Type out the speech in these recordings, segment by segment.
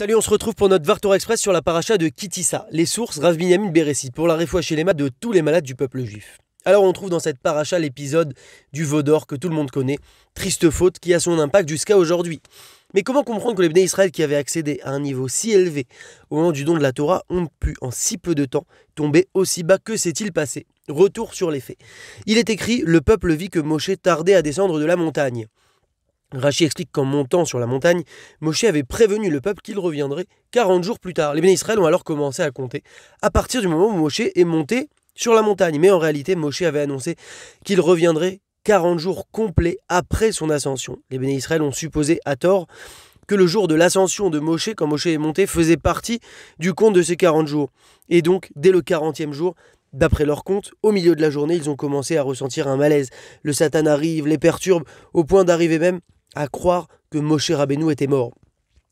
Salut, on se retrouve pour notre Var Torah Express sur la paracha de Kitissa, les sources Rav Binyamin Beressi, pour la réfoua shelema de tous les malades du peuple juif. Alors on trouve dans cette paracha l'épisode du veau d'or que tout le monde connaît, triste faute qui a son impact jusqu'à aujourd'hui. Mais comment comprendre que les Bnei Israël qui avaient accédé à un niveau si élevé au moment du don de la Torah ont pu en si peu de temps tomber aussi bas? Que s'est-il passé? Retour sur les faits. Il est écrit, le peuple vit que Moshe tardait à descendre de la montagne. Rashi explique qu'en montant sur la montagne, Moshe avait prévenu le peuple qu'il reviendrait 40 jours plus tard. Les Bnei Israël ont alors commencé à compter à partir du moment où Moshe est monté sur la montagne. Mais en réalité, Moshe avait annoncé qu'il reviendrait 40 jours complets après son ascension. Les Bnei Israël ont supposé à tort que le jour de l'ascension de Moshe, quand Moshe est monté, faisait partie du compte de ces 40 jours. Et donc, dès le 40e jour, d'après leur compte, au milieu de la journée, ils ont commencé à ressentir un malaise. Le Satan arrive, les perturbe, au point d'arriver même à croire que Moshe Rabbeinu était mort.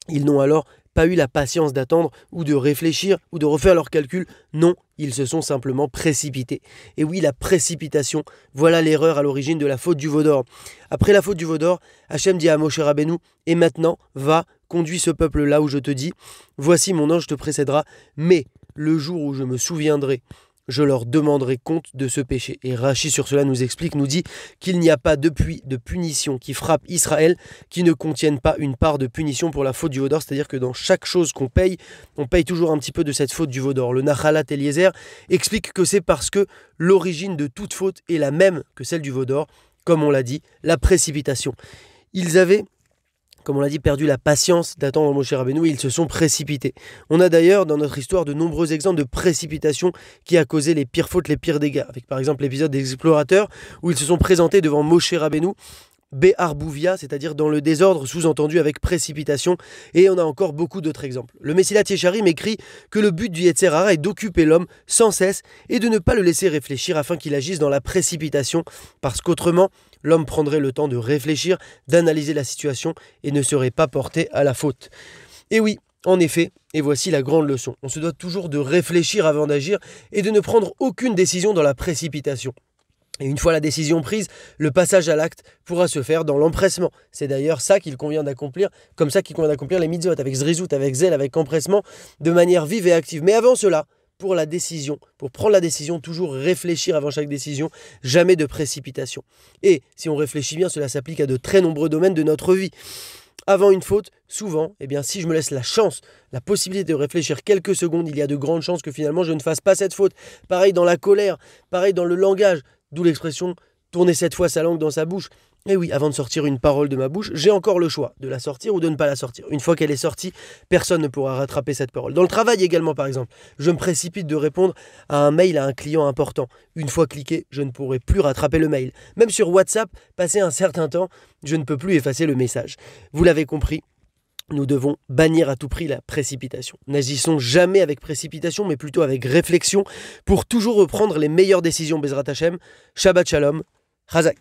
Ils n'ont alors pas eu la patience d'attendre ou de réfléchir ou de refaire leurs calculs. Non, ils se sont simplement précipités. Et oui, la précipitation, voilà l'erreur à l'origine de la faute du veau d'or. Après la faute du veau d'or, Hachem dit à Moshe Rabbeinu, et maintenant, va, conduis ce peuple là où je te dis, voici mon ange te précédera, mais le jour où je me souviendrai, je leur demanderai compte de ce péché. Et Rashi sur cela nous explique, nous dit qu'il n'y a pas de pluie de punition qui frappe Israël qui ne contienne pas une part de punition pour la faute du veau d'or. C'est-à-dire que dans chaque chose qu'on paye, on paye toujours un petit peu de cette faute du veau d'or. Le Nachalat Eliezer explique que c'est parce que l'origine de toute faute est la même que celle du veau d'or, comme on l'a dit, la précipitation. Ils avaient, comme on l'a dit, perdu la patience d'attendre Moshe Rabbeinu et ils se sont précipités. On a d'ailleurs dans notre histoire de nombreux exemples de précipitation qui a causé les pires fautes, les pires dégâts. Avec par exemple l'épisode des explorateurs où ils se sont présentés devant Moshe Rabbeinu, Béharbouvia, c'est-à-dire dans le désordre, sous-entendu avec précipitation, et on a encore beaucoup d'autres exemples. Le Messilat Yesharim écrit que le but du Yetzer Hara est d'occuper l'homme sans cesse et de ne pas le laisser réfléchir afin qu'il agisse dans la précipitation, parce qu'autrement, l'homme prendrait le temps de réfléchir, d'analyser la situation et ne serait pas porté à la faute. Et oui, en effet, et voici la grande leçon, on se doit toujours de réfléchir avant d'agir et de ne prendre aucune décision dans la précipitation. Et une fois la décision prise, le passage à l'acte pourra se faire dans l'empressement. C'est d'ailleurs ça qu'il convient d'accomplir, comme ça qu'il convient d'accomplir les mitzvot, avec zrizout, avec zèle, avec empressement, de manière vive et active. Mais avant cela, pour la décision, pour prendre la décision, toujours réfléchir avant chaque décision, jamais de précipitation. Et si on réfléchit bien, cela s'applique à de très nombreux domaines de notre vie. Avant une faute, souvent, si je me laisse la chance, la possibilité de réfléchir quelques secondes, il y a de grandes chances que finalement je ne fasse pas cette faute. Pareil dans la colère, pareil dans le langage. D'où l'expression « tourner cette fois sa langue dans sa bouche ». Et oui, avant de sortir une parole de ma bouche, j'ai encore le choix de la sortir ou de ne pas la sortir. Une fois qu'elle est sortie, personne ne pourra rattraper cette parole. Dans le travail également, par exemple, je me précipite de répondre à un mail à un client important. Une fois cliqué, je ne pourrai plus rattraper le mail. Même sur WhatsApp, passé un certain temps, je ne peux plus effacer le message. Vous l'avez compris, nous devons bannir à tout prix la précipitation. N'agissons jamais avec précipitation, mais plutôt avec réflexion, pour toujours reprendre les meilleures décisions. Bezrat Hashem, Shabbat Shalom, Chazak.